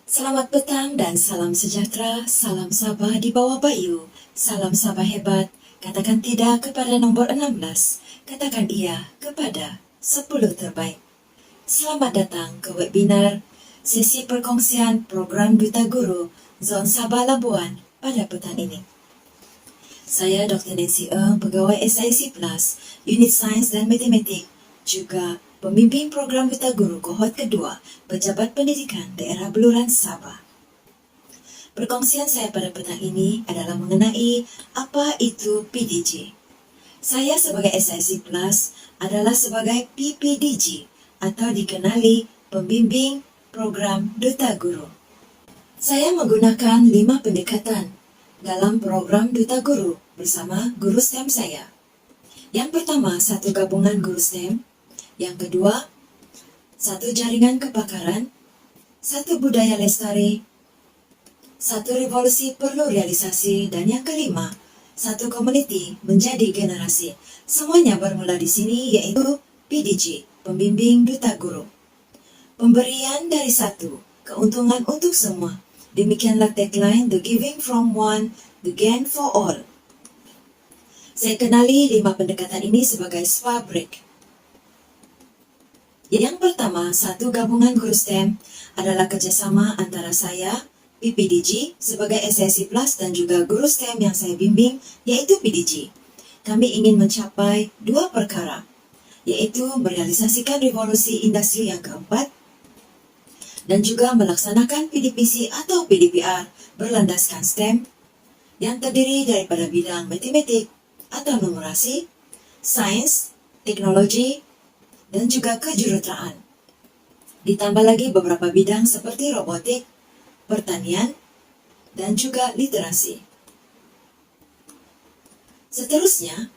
Selamat petang dan salam sejahtera, salam sabah di bawah Bayu, salam sabah hebat, katakan tidak kepada nomor 16, katakan iya kepada 10 terbaik. Selamat datang ke webinar sesi perkongsian program Duta Guru Zon Sabah Labuan pada petang ini. Saya Dr. Nancy Ng, pegawai SIC Plus, Unit Sains dan Matematik, juga pembimbing program Duta Guru kohort kedua, Pejabat Pendidikan Daerah Beluran Sabah. Perkongsian saya pada petang ini adalah mengenai apa itu PDG. Saya sebagai SIC Plus adalah sebagai PPDG atau dikenali pembimbing program Duta Guru. Saya menggunakan 5 pendekatan dalam program Duta Guru bersama guru STEM saya. Yang pertama, satu gabungan guru STEM. Yang kedua, satu jaringan kepakaran. Satu budaya lestari. Satu revolusi perlu realisasi. Dan yang kelima, satu komuniti menjadi generasi. Semuanya bermula di sini, yaitu PDG, Pembimbing Duta Guru. Pemberian dari satu, keuntungan untuk semua. Demikianlah tagline The Giving from One, The Gain for All. Saya kenali 5 pendekatan ini sebagai SPA Break. Yang pertama, satu gabungan guru STEM adalah kerjasama antara saya, PPDG, sebagai SIC Plus dan juga guru STEM yang saya bimbing, yaitu PDG. Kami ingin mencapai 2 perkara, yaitu merealisasikan revolusi industri yang keempat, dan juga melaksanakan PDPC atau PDPR berlandaskan STEM yang terdiri daripada bidang matematik atau numerasi, sains, teknologi, dan juga kejuruteraan. Ditambah lagi beberapa bidang seperti robotik, pertanian, dan juga literasi. Seterusnya,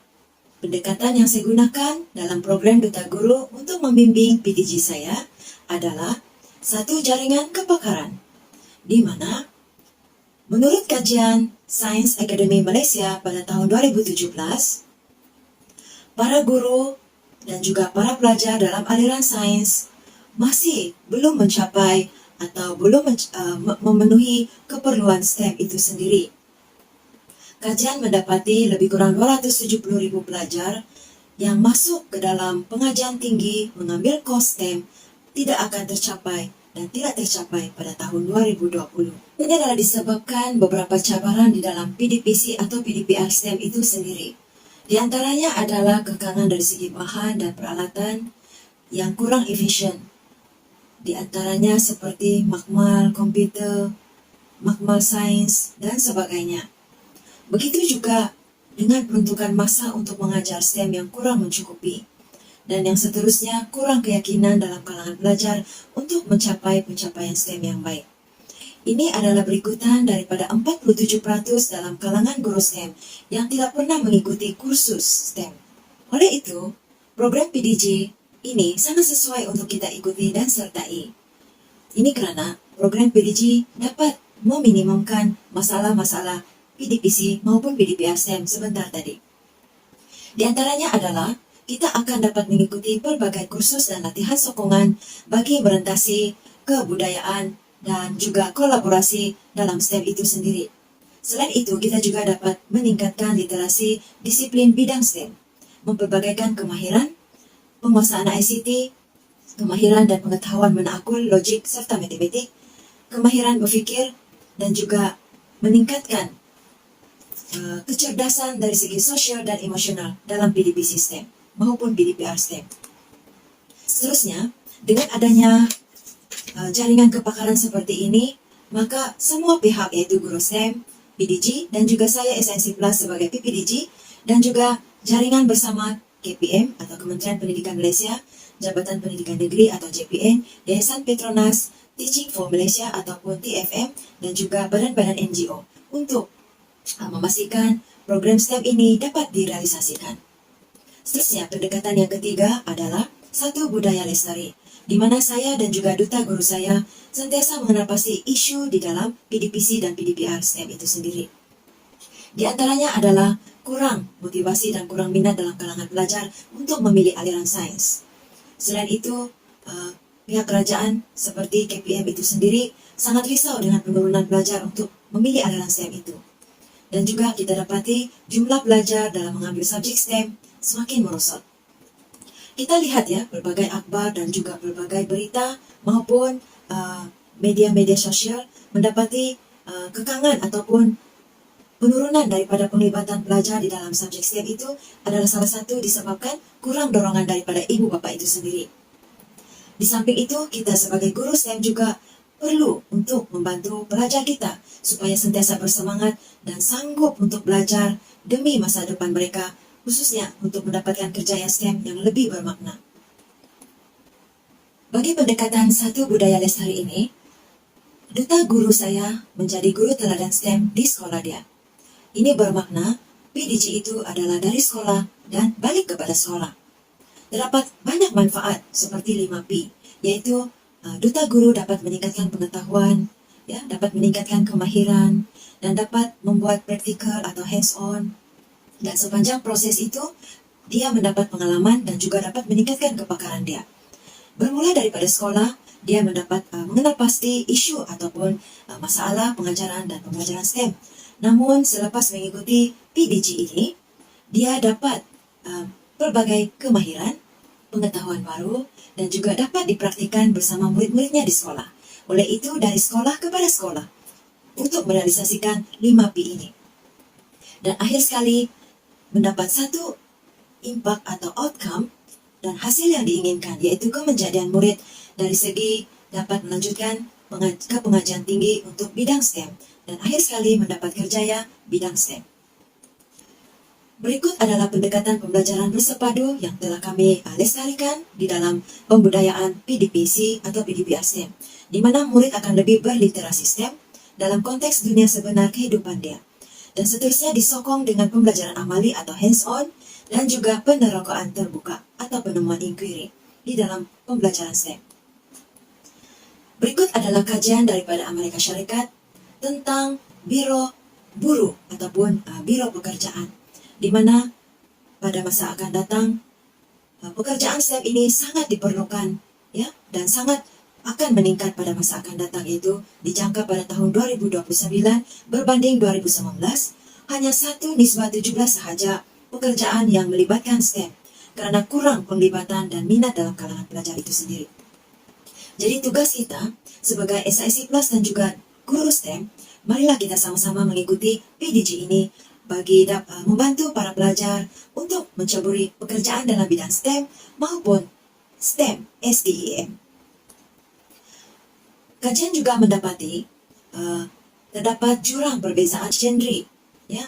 pendekatan yang saya gunakan dalam program Duta Guru untuk membimbing PDG saya adalah satu jaringan kepakaran, di mana menurut kajian Sains Akademi Malaysia pada tahun 2017, para guru dan juga para pelajar dalam aliran sains masih belum mencapai atau belum memenuhi keperluan STEM itu sendiri. Kajian mendapati lebih kurang 270,000 pelajar yang masuk ke dalam pengajian tinggi mengambil kos STEM tidak akan tercapai dan tidak tercapai pada tahun 2020. Ini adalah disebabkan beberapa cabaran di dalam PDPC atau PDPR STEM itu sendiri. Di antaranya adalah kekangan dari segi bahan dan peralatan yang kurang efisien. Di antaranya seperti makmal komputer, makmal sains, dan sebagainya. Begitu juga dengan peruntukan masa untuk mengajar STEM yang kurang mencukupi. Dan yang seterusnya, kurang keyakinan dalam kalangan pelajar untuk mencapai pencapaian STEM yang baik. Ini adalah berikutan daripada 47% dalam kalangan guru STEM yang tidak pernah mengikuti kursus STEM. Oleh itu, program PDG ini sangat sesuai untuk kita ikuti dan sertai. Ini kerana program PDG dapat meminimumkan masalah-masalah PDPC maupun PDPR STEM sebentar tadi. Di antaranya adalah kita akan dapat mengikuti pelbagai kursus dan latihan sokongan bagi merentasi kebudayaan dan juga kolaborasi dalam STEM itu sendiri. Selain itu, kita juga dapat meningkatkan literasi disiplin bidang STEM, mempelbagaikan kemahiran, penguasaan ICT, kemahiran dan pengetahuan menakul, logik serta matematik, kemahiran berfikir, dan juga meningkatkan kecerdasan dari segi sosial dan emosional dalam PDPC STEM maupun PDPR STEM. Seterusnya, dengan adanya jaringan kepakaran seperti ini, maka semua pihak yaitu guru STEM, PDG, dan juga saya SIC Plus sebagai PPDG, dan juga jaringan bersama KPM atau Kementerian Pendidikan Malaysia, Jabatan Pendidikan Negeri atau JPN, Yayasan Petronas, Teaching for Malaysia ataupun TFM, dan juga badan-badan NGO untuk memastikan program STEM ini dapat direalisasikan. Seterusnya, pendekatan yang ketiga adalah satu budaya lestari, di mana saya dan juga duta guru saya sentiasa mengenalpasti isu di dalam PDPC dan PDPR STEM itu sendiri. Di antaranya adalah kurang motivasi dan kurang minat dalam kalangan pelajar untuk memilih aliran sains. Selain itu, pihak kerajaan seperti KPM itu sendiri sangat risau dengan penurunan pelajar untuk memilih aliran STEM itu. Dan juga kita dapati jumlah pelajar dalam mengambil subjek STEM semakin merosot. Kita lihat ya, berbagai akhbar dan juga berbagai berita maupun media-media sosial mendapati kekangan ataupun penurunan daripada penglibatan pelajar di dalam subjek STEM itu adalah salah satu disebabkan kurang dorongan daripada ibu bapa itu sendiri. Di samping itu, kita sebagai guru STEM juga perlu untuk membantu pelajar kita supaya sentiasa bersemangat dan sanggup untuk belajar demi masa depan mereka, khususnya untuk mendapatkan kerjaya STEM yang lebih bermakna. Bagi pendekatan satu budaya lestari ini, duta guru saya menjadi guru teladan STEM di sekolah dia. Ini bermakna PDG itu adalah dari sekolah dan balik kepada sekolah. Terdapat banyak manfaat seperti 5P, yaitu duta guru dapat meningkatkan pengetahuan, ya, dapat meningkatkan kemahiran, dan dapat membuat praktikal atau hands-on. Dan sepanjang proses itu, dia mendapat pengalaman dan juga dapat meningkatkan kepakaran dia. Bermula daripada sekolah, dia mendapat mengenal pasti isu ataupun masalah pengajaran dan pembelajaran STEM. Namun selepas mengikuti PDG ini, dia dapat pelbagai kemahiran, pengetahuan baru, dan juga dapat dipraktikkan bersama murid-muridnya di sekolah. Oleh itu, dari sekolah kepada sekolah untuk merealisasikan 5P ini. Dan akhir sekali, mendapat satu impact atau outcome dan hasil yang diinginkan, yaitu kemenjadian murid dari segi dapat melanjutkan ke pengajian tinggi untuk bidang STEM dan akhir sekali mendapat kerjaya bidang STEM. Berikut adalah pendekatan pembelajaran bersepadu yang telah kami lestarikan di dalam pembudayaan PDPC atau PDPR STEM, di mana murid akan lebih berliterasi STEM dalam konteks dunia sebenar kehidupan dia. Dan seterusnya disokong dengan pembelajaran amali atau hands-on dan juga penerokaan terbuka atau penemuan inquiry di dalam pembelajaran STEM. Berikut adalah kajian daripada Amerika Syarikat tentang Biro Buruh ataupun Biro Pekerjaan, di mana pada masa akan datang pekerjaan STEM ini sangat diperlukan, ya, dan sangat akan meningkat pada masa akan datang, yaitu dijangka pada tahun 2029 berbanding 2019 hanya 1:17 sahaja pekerjaan yang melibatkan STEM karena kurang penglibatan dan minat dalam kalangan pelajar itu sendiri. Jadi tugas kita sebagai SIC Plus dan juga guru STEM, marilah kita sama-sama mengikuti PDG ini bagi membantu para pelajar untuk menceburi pekerjaan dalam bidang STEM maupun STEM STEM. Kajian juga mendapati terdapat jurang perbezaan gender, ya,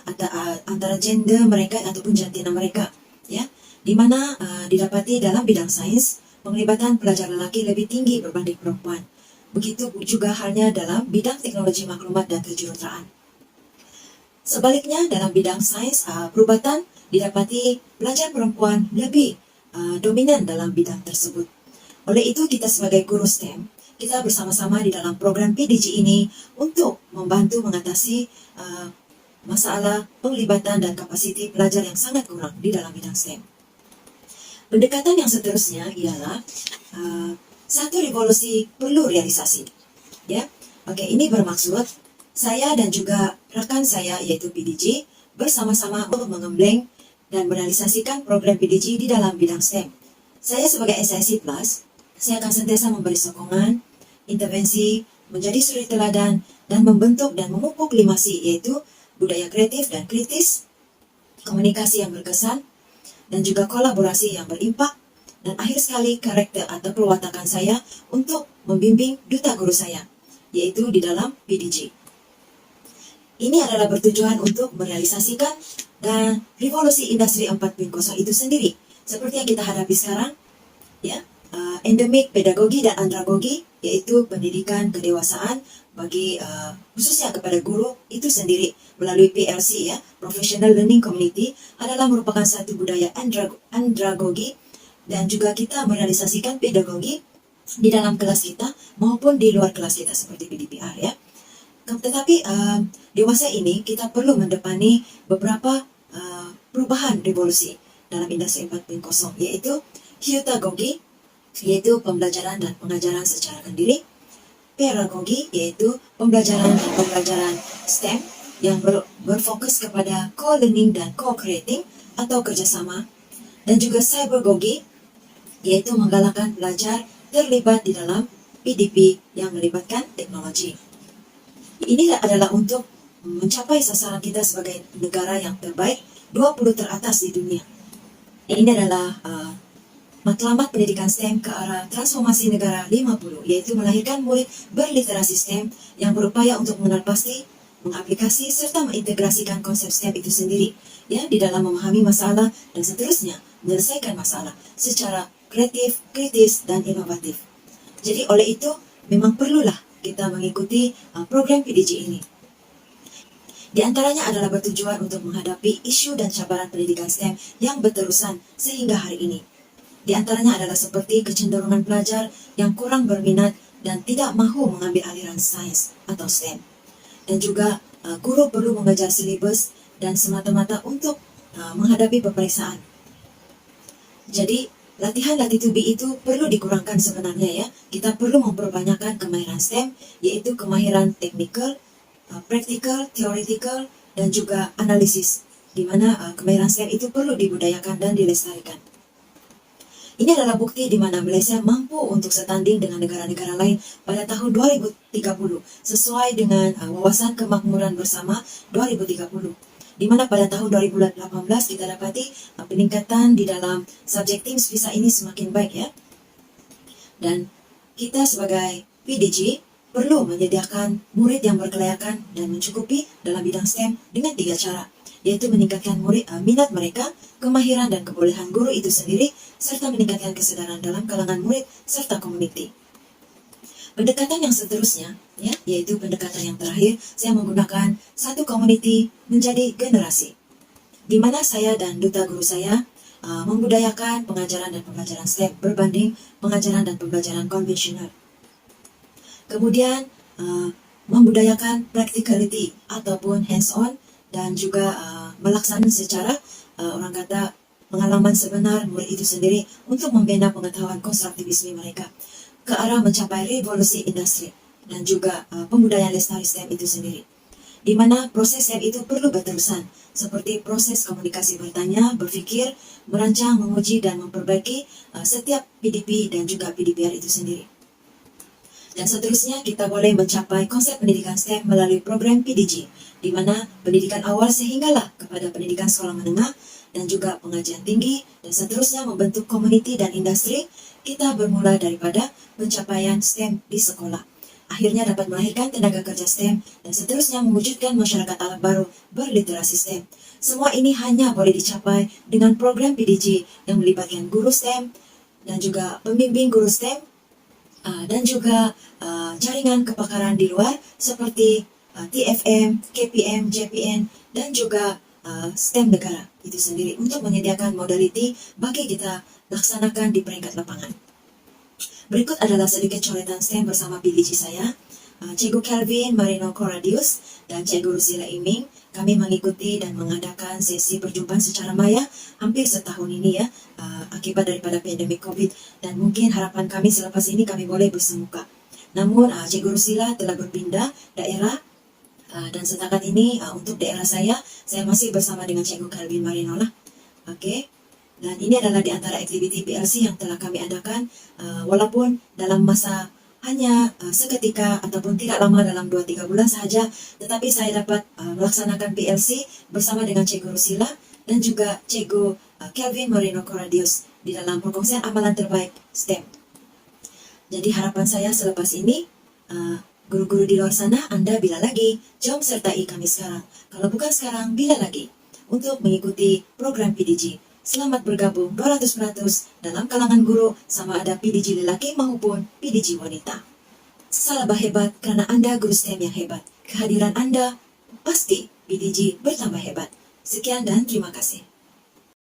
antara gender mereka ataupun jantina mereka, ya, di mana didapati dalam bidang sains penglibatan pelajar lelaki lebih tinggi berbanding perempuan. Begitu juga halnya dalam bidang teknologi maklumat dan kejuruteraan. Sebaliknya dalam bidang sains perubatan didapati pelajar perempuan lebih dominan dalam bidang tersebut. Oleh itu kita sebagai guru STEM, kita bersama-sama di dalam program PDG ini untuk membantu mengatasi masalah penglibatan dan kapasiti pelajar yang sangat kurang di dalam bidang STEM. Pendekatan yang seterusnya ialah satu revolusi perlu realisasi. Ya, oke, ini bermaksud saya dan juga rekan saya yaitu PDG bersama-sama untuk mengembleng dan merealisasikan program PDG di dalam bidang STEM. Saya sebagai SIC Plus, saya akan sentiasa memberi sokongan, intervensi, menjadi suri teladan, dan membentuk dan memupuk 5C, yaitu budaya kreatif dan kritis, komunikasi yang berkesan, dan juga kolaborasi yang berimpak, dan akhir sekali karakter atau perwatakan saya untuk membimbing duta guru saya, yaitu di dalam PDG. Ini adalah bertujuan untuk merealisasikan dan revolusi industri 4.0 itu sendiri, seperti yang kita hadapi sekarang, ya, endemik pedagogi dan andragogi, yaitu pendidikan kedewasaan bagi khususnya kepada guru itu sendiri melalui PLC, ya, Professional Learning Community, adalah merupakan satu budaya andragogi, dan juga kita merealisasikan pedagogi di dalam kelas kita maupun di luar kelas kita seperti PDPR, ya. Tetapi dewasa ini kita perlu mendepani beberapa perubahan revolusi dalam industri 4.0, yaitu heutagogy, yaitu pembelajaran dan pengajaran secara mandiri. Pedagogi, yaitu pembelajaran dan pembelajaran STEM yang berfokus kepada co-learning dan co-creating atau kerjasama. Dan juga cybergogi, yaitu menggalakkan pelajar terlibat di dalam PDP yang melibatkan teknologi. Ini adalah untuk mencapai sasaran kita sebagai negara yang terbaik 20 teratas di dunia. Ini adalah matlamat pendidikan STEM ke arah transformasi negara 50, yaitu melahirkan murid berliterasi STEM yang berupaya untuk mengenal pasti, mengaplikasi, serta mengintegrasikan konsep STEM itu sendiri, ya, di dalam memahami masalah dan seterusnya menyelesaikan masalah secara kreatif, kritis, dan inovatif. Jadi oleh itu, memang perlulah kita mengikuti program PDG ini. Di antaranya adalah bertujuan untuk menghadapi isu dan cabaran pendidikan STEM yang berterusan sehingga hari ini. Di antaranya adalah seperti kecenderungan pelajar yang kurang berminat dan tidak mahu mengambil aliran sains atau STEM. Dan juga guru perlu mengejar silibus dan semata-mata untuk menghadapi peperiksaan. Jadi, latihan latitude itu perlu dikurangkan sebenarnya, ya. Kita perlu memperbanyakkan kemahiran STEM, yaitu kemahiran teknikal, praktikal, theoretical, dan juga analisis, di mana kemahiran STEM itu perlu dibudayakan dan dilestarikan. Ini adalah bukti di mana Malaysia mampu untuk setanding dengan negara-negara lain pada tahun 2030, sesuai dengan wawasan kemakmuran bersama 2030. Di mana pada tahun 2018 kita dapati peningkatan di dalam subjek TIMSS PISA ini semakin baik, ya. Dan kita sebagai PDG perlu menyediakan murid yang berkelayakan dan mencukupi dalam bidang STEM dengan 3 cara, yaitu meningkatkan minat mereka, kemahiran dan kebolehan guru itu sendiri, serta meningkatkan kesedaran dalam kalangan murid serta komuniti. Pendekatan yang seterusnya, ya, yaitu pendekatan yang terakhir, saya menggunakan satu komuniti menjadi generasi, di mana saya dan duta guru saya membudayakan pengajaran dan pembelajaran STEM berbanding pengajaran dan pembelajaran konvensional. Kemudian membudayakan practicality ataupun hands-on dan juga melaksanakan secara orang kata pengalaman sebenar murid itu sendiri untuk membina pengetahuan konstruktivisme mereka ke arah mencapai revolusi industri dan juga pembudayaan lestari STEM itu sendiri. Di mana proses STEM itu perlu berterusan, seperti proses komunikasi bertanya, berpikir, merancang, menguji, dan memperbaiki setiap PDP dan juga PDPR itu sendiri. Dan seterusnya kita boleh mencapai konsep pendidikan STEM melalui program PDG, di mana pendidikan awal sehinggalah kepada pendidikan sekolah menengah dan juga pengajian tinggi, dan seterusnya membentuk komuniti dan industri. Kita bermula daripada pencapaian STEM di sekolah, akhirnya dapat melahirkan tenaga kerja STEM, dan seterusnya mewujudkan masyarakat alam baru berliterasi STEM. Semua ini hanya boleh dicapai dengan program PDG yang melibatkan guru STEM dan juga pembimbing guru STEM, dan juga jaringan kepakaran di luar seperti TFM, KPM, JPN, dan juga STEM negara itu sendiri untuk menyediakan modaliti bagi kita laksanakan di peringkat lapangan. Berikut adalah sedikit coretan STEM bersama PDG saya, Cikgu Kelvin Marino Corradius dan Cikgu Rusila Iming. Kami mengikuti dan mengadakan sesi perjumpaan secara maya hampir setahun ini, ya, akibat daripada pandemik COVID, dan mungkin harapan kami selepas ini kami boleh bersemuka. Namun Cikgu Rusila telah berpindah daerah, dan setakat ini untuk daerah saya masih bersama dengan Cikgu Kelvin Marino lah. Okey. Dan ini adalah di antara aktiviti PLC yang telah kami adakan, walaupun dalam masa hanya seketika ataupun tidak lama, dalam 2-3 bulan sahaja, tetapi saya dapat melaksanakan PLC bersama dengan Cikgu Rusila dan juga Cikgu Kelvin Marino Corradius di dalam perkongsian amalan terbaik STEM. Jadi harapan saya selepas ini, guru-guru di luar sana, Anda bila lagi, jom sertai kami sekarang. Kalau bukan sekarang, bila lagi, untuk mengikuti program PDG. Selamat bergabung 200% dalam kalangan guru, sama ada PDG lelaki maupun PDG wanita. Salabah hebat karena Anda guru STEM yang hebat. Kehadiran Anda pasti PDG bertambah hebat. Sekian dan terima kasih.